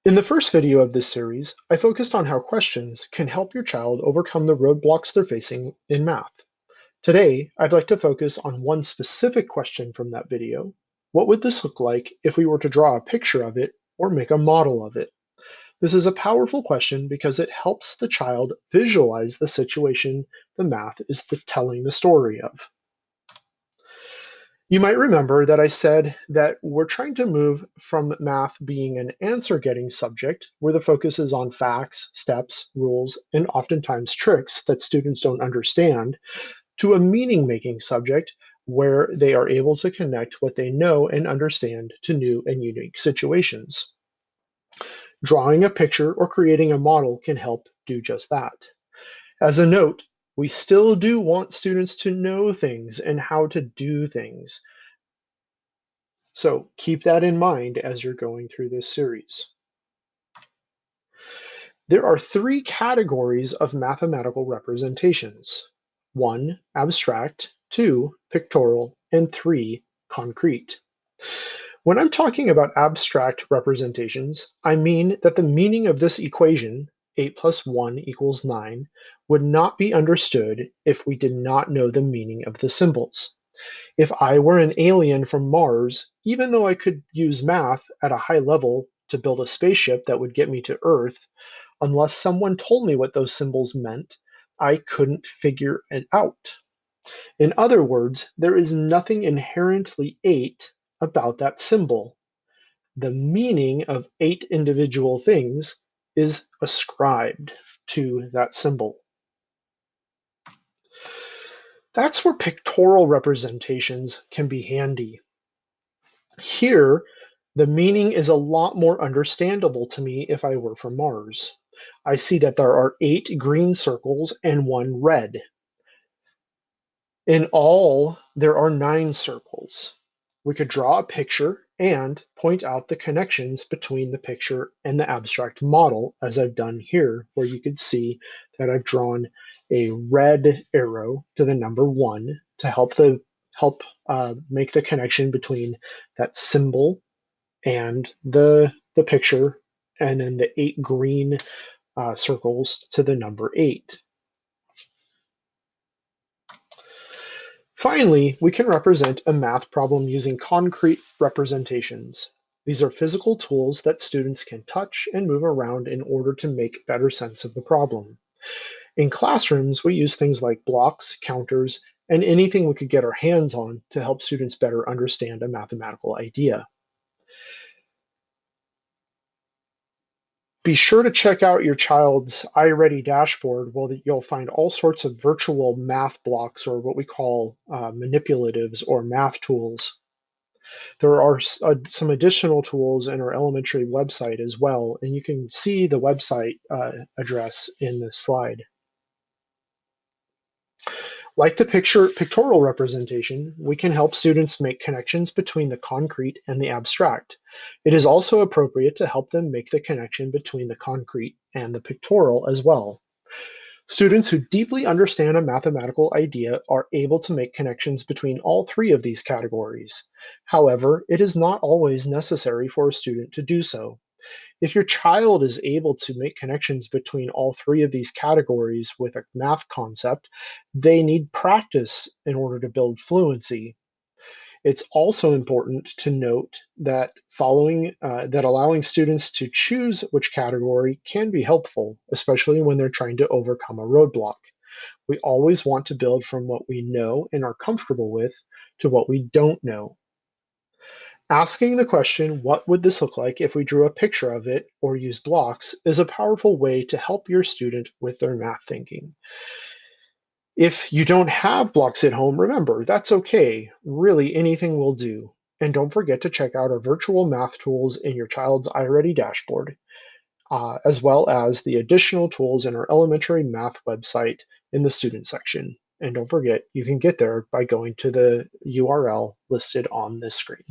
In the first video of this series, I focused on how questions can help your child overcome the roadblocks they're facing in math. Today, I'd like to focus on one specific question from that video. What would this look like if we were to draw a picture of it or make a model of it? This is a powerful question because it helps the child visualize the situation the math is telling the story of. You might remember that I said that we're trying to move from math being an answer getting subject, where the focus is on facts, steps, rules, and oftentimes tricks that students don't understand, to a meaning making subject where they are able to connect what they know and understand to new and unique situations. Drawing a picture or creating a model can help do just that. As a note, we still do want students to know things and how to do things. So keep that in mind as you're going through this series. There are three categories of mathematical representations: one, abstract; two, pictorial; and three, concrete. When I'm talking about abstract representations, I mean that the meaning of this equation, 8 plus 1 equals 9, would not be understood if we did not know the meaning of the symbols. If I were an alien from Mars, even though I could use math at a high level to build a spaceship that would get me to Earth, unless someone told me what those symbols meant, I couldn't figure it out. In other words, there is nothing inherently 8 about that symbol. The meaning of 8 individual things is ascribed to that symbol. That's where pictorial representations can be handy. Here, the meaning is a lot more understandable to me if I were from Mars. I see that there are 8 green circles and 1 red. In all, there are 9 circles. We could draw a picture and point out the connections between the picture and the abstract model, as I've done here, where you could see that I've drawn a red arrow to the number 1 to help make the connection between that symbol and the picture, and then the 8 green circles to the number 8. Finally, we can represent a math problem using concrete representations. These are physical tools that students can touch and move around in order to make better sense of the problem. In classrooms, we use things like blocks, counters, and anything we could get our hands on to help students better understand a mathematical idea. Be sure to check out your child's iReady dashboard, where you'll find all sorts of virtual math blocks, or what we call manipulatives or math tools. There are some additional tools in our elementary website as well, and you can see the website address in this slide. Like the pictorial representation, we can help students make connections between the concrete and the abstract. It is also appropriate to help them make the connection between the concrete and the pictorial as well. Students who deeply understand a mathematical idea are able to make connections between all three of these categories. However, it is not always necessary for a student to do so. If your child is able to make connections between all three of these categories with a math concept, they need practice in order to build fluency. It's also important to note that allowing students to choose which category can be helpful, especially when they're trying to overcome a roadblock. We always want to build from what we know and are comfortable with to what we don't know. Asking the question, what would this look like if we drew a picture of it or use blocks, is a powerful way to help your student with their math thinking. If you don't have blocks at home, remember, that's okay. Really, anything will do. And don't forget to check out our virtual math tools in your child's iReady dashboard, as well as the additional tools in our elementary math website in the student section. And don't forget, you can get there by going to the URL listed on this screen.